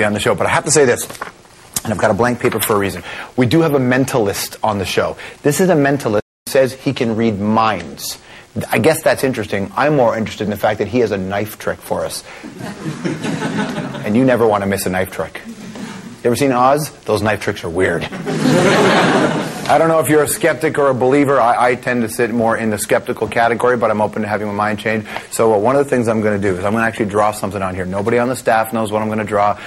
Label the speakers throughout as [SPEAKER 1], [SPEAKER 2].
[SPEAKER 1] on the show, but I have to say this, and I've got a blank paper for a reason. We do have a mentalist on the show. This is a mentalist who says he can read minds. I guess that's interesting. I'm more interested in the fact that he has a knife trick for us. And you never want to miss a knife trick. You ever seen Oz? Those knife tricks are weird. I don't know if you're a skeptic or a believer. I tend to sit more in the skeptical category, but I'm open to having my mind changed. So one of the things I'm going to do is I'm going to actually draw something on here. Nobody on the staff knows what I'm going to draw.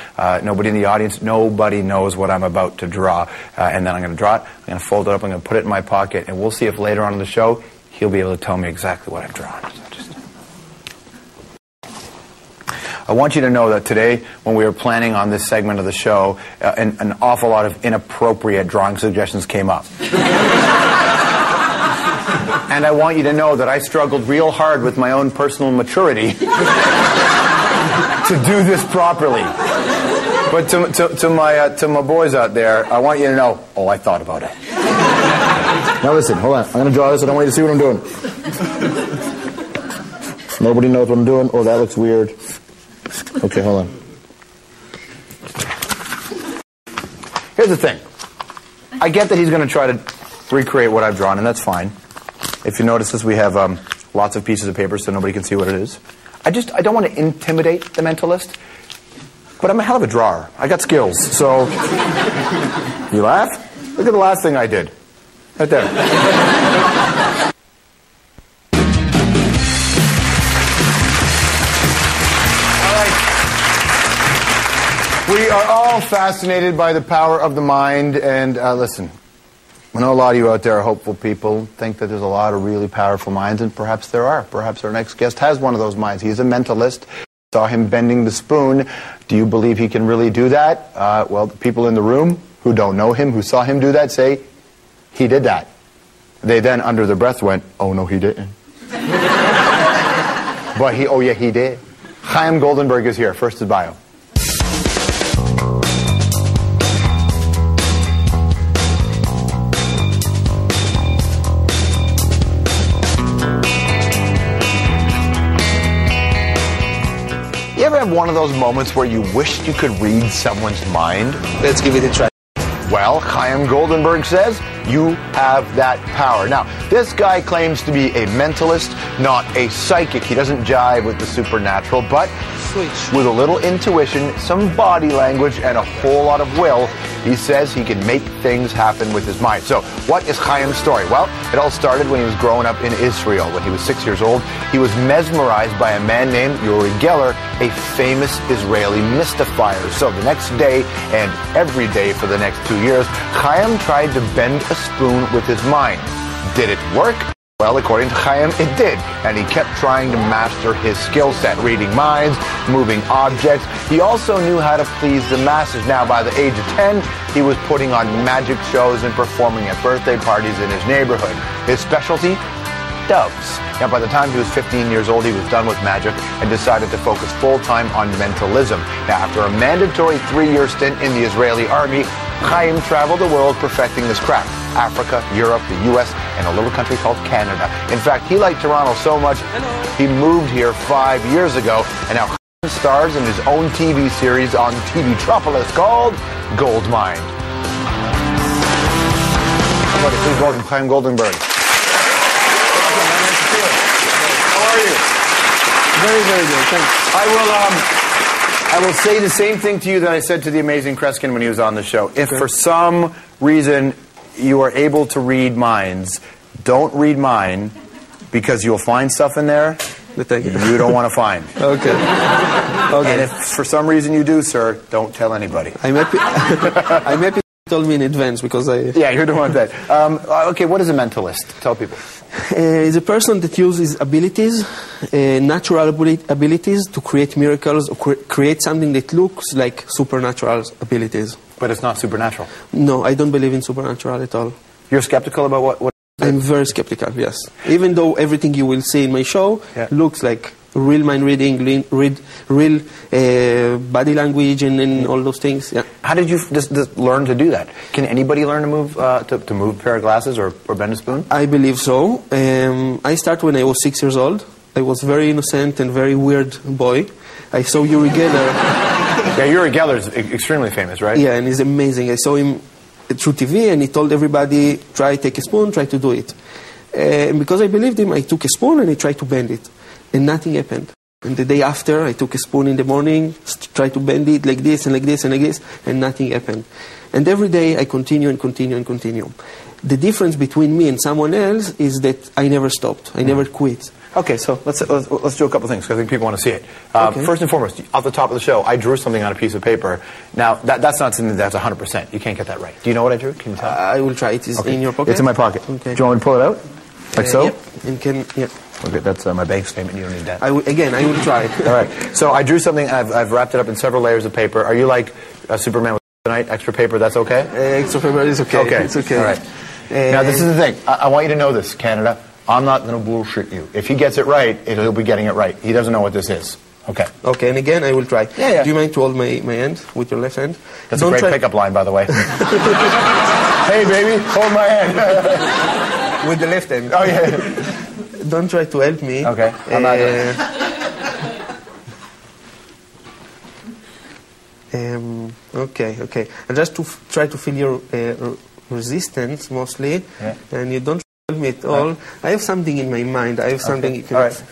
[SPEAKER 1] Nobody in the audience, nobody knows what I'm about to draw. And then I'm going to draw it. I'm going to fold it up. I'm going to put it in my pocket. And we'll see if later on in the show, he'll be able to tell me exactly what I've drawn. I want you to know that today, when we were planning on this segment of the show, an awful lot of inappropriate drawing suggestions came up. And I want you to know that I struggled real hard with my own personal maturity to do this properly. But to my boys out there, I want you to know, oh, I thought about it. Now listen, hold on. I'm going to draw this. I don't want you to see what I'm doing. Nobody knows what I'm doing. Oh, that looks weird. Okay, hold on. Here's the thing. I get that he's going to try to recreate what I've drawn, and that's fine. If you notice this, we have lots of pieces of paper so nobody can see what it is. I don't want to intimidate the mentalist, but I'm a hell of a drawer. I got skills, so... You laugh? Look at the last thing I did. Right there. We are all fascinated by the power of the mind, and listen, I know a lot of you out there are hopeful people, think that there's a lot of really powerful minds, and perhaps there are. Perhaps our next guest has one of those minds. He's a mentalist. Saw him bending the spoon. Do you believe he can really do that? Well, the people in the room who don't know him, who saw him do that, say, he did that. They then, under their breath, went, oh, no, he didn't. But oh, yeah, he did. Haim Goldenberg is here. First his bio. You ever have one of those moments where you wished you could read someone's mind?
[SPEAKER 2] Let's give it a try.
[SPEAKER 1] Well, Haim Goldenberg says you have that power. Now, this guy claims to be a mentalist, not a psychic. He doesn't jive with the supernatural, but with a little intuition, some body language, and a whole lot of will, he says he can make things happen with his mind. So, what is Haim's story? Well, it all started when he was growing up in Israel. When he was 6 years old, he was mesmerized by a man named Uri Geller, a famous Israeli mystifier. So the next day, and every day for the next 2 years, Haim tried to bend a spoon with his mind. Did it work? Well, according to Haim, it did, and he kept trying to master his skill set, reading minds, moving objects. He also knew how to please the masses. Now, by the age of 10, he was putting on magic shows and performing at birthday parties in his neighborhood. His specialty? Doves. Now, by the time he was 15 years old, he was done with magic and decided to focus full-time on mentalism. Now, after a mandatory 3-year stint in the Israeli army, Haim traveled the world perfecting this craft. Africa, Europe, the U.S., and a little country called Canada. In fact, he liked Toronto so much, he moved here 5 years ago, and now Haim stars in his own TV series on TV-tropolis called Goldmine. Somebody please welcome Haim Goldenberg. How are you?
[SPEAKER 2] Very, very good. Thanks.
[SPEAKER 1] I will say the same thing to you that I said to the amazing Kreskin when he was on the show. If for some reason you are able to read minds, don't read mine, because you'll find stuff in there that you don't want to find.
[SPEAKER 2] Okay.
[SPEAKER 1] And if for some reason you do, sir, don't tell anybody.
[SPEAKER 2] I'm happy you told me in advance, because I...
[SPEAKER 1] Yeah, you're the one that... okay, what is a mentalist? Tell people.
[SPEAKER 2] Is a person that uses abilities, natural abilities, to create miracles, or create something that looks like supernatural abilities.
[SPEAKER 1] But it's not supernatural.
[SPEAKER 2] No, I don't believe in supernatural at all.
[SPEAKER 1] You're skeptical about what
[SPEAKER 2] I'm very skeptical, yes. Even though everything you will see in my show looks like real mind reading, real body language, and all those things. Yeah.
[SPEAKER 1] How did you just learn to do that? Can anybody learn to move to move a pair of glasses or bend a spoon?
[SPEAKER 2] I believe so. I started when I was 6 years old. I was very innocent and very weird boy. I saw Uri Geller.
[SPEAKER 1] Yeah, Uri Geller's extremely famous, right?
[SPEAKER 2] Yeah, and he's amazing. I saw him through TV, and he told everybody, take a spoon, try to do it. And because I believed him, I took a spoon and I tried to bend it. And nothing happened. And the day after, I took a spoon in the morning, tried to bend it like this and like this and like this, and nothing happened. And every day, I continue and continue and continue. The difference between me and someone else is that I never stopped. I never quit.
[SPEAKER 1] Okay, so let's do a couple things, because I think people want to see it.
[SPEAKER 2] Okay.
[SPEAKER 1] First and foremost, off the top of the show, I drew something on a piece of paper. Now, that's not something that's 100%. You can't get that right. Do you know what I drew? Can you tell?
[SPEAKER 2] I will try. It is in your pocket?
[SPEAKER 1] It's in my pocket.
[SPEAKER 2] Okay.
[SPEAKER 1] Do you want me to pull it out? Like so?
[SPEAKER 2] Yep. And yep.
[SPEAKER 1] Okay, that's my bank statement. You don't need that.
[SPEAKER 2] Again, I will try.
[SPEAKER 1] All right. So I drew something. I've wrapped it up in several layers of paper. Are you like Superman with tonight? Extra paper, that's okay?
[SPEAKER 2] Extra paper is okay.
[SPEAKER 1] Okay.
[SPEAKER 2] It's okay.
[SPEAKER 1] All right. Now, this is the thing. I want you to know this, Canada. I'm not going to bullshit you. If he gets it right, he'll be getting it right. He doesn't know what this is. Okay.
[SPEAKER 2] Okay, and again, I will try.
[SPEAKER 1] Yeah.
[SPEAKER 2] Do you mind to hold my hand with your left hand?
[SPEAKER 1] That's a great pickup line, by the way. Hey, baby, hold my hand.
[SPEAKER 2] With the left hand.
[SPEAKER 1] Oh, yeah.
[SPEAKER 2] Don't try to help me.
[SPEAKER 1] Okay. I'm not
[SPEAKER 2] Okay. And just to try to feel your resistance, mostly, and you don't help me at all. Right. I have something in my mind. I have something... You can
[SPEAKER 1] all right.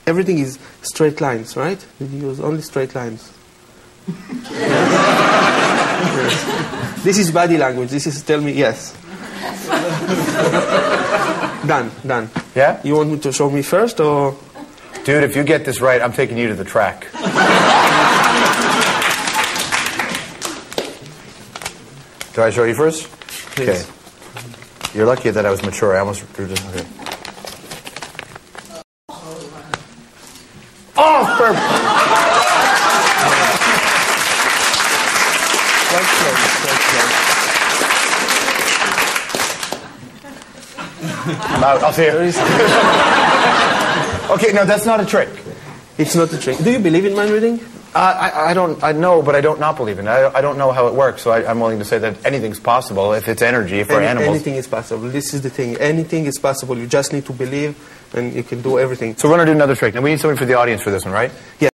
[SPEAKER 2] Everything is straight lines, right? You use only straight lines. Yes. This is body language. This is tell me yes. Done.
[SPEAKER 1] Yeah?
[SPEAKER 2] You want me to show me first, or...?
[SPEAKER 1] Dude, if you get this right, I'm taking you to the track. Do I show you first?
[SPEAKER 2] Please.
[SPEAKER 1] Okay. You're lucky that I was mature. I almost drew this. Okay. Oh, perfect.
[SPEAKER 2] Quite close.
[SPEAKER 1] I'll see you. Okay, no, that's not a trick.
[SPEAKER 2] It's not a trick. Do you believe in mind reading?
[SPEAKER 1] I know, but I don't not believe in it. I don't know how it works, so I'm willing to say that anything's possible if it's energy for animals.
[SPEAKER 2] Anything is possible. This is the thing. Anything is possible. You just need to believe, and you can do everything.
[SPEAKER 1] So we're going to do another trick. Now, we need something for the audience for this one, right?
[SPEAKER 2] Yeah.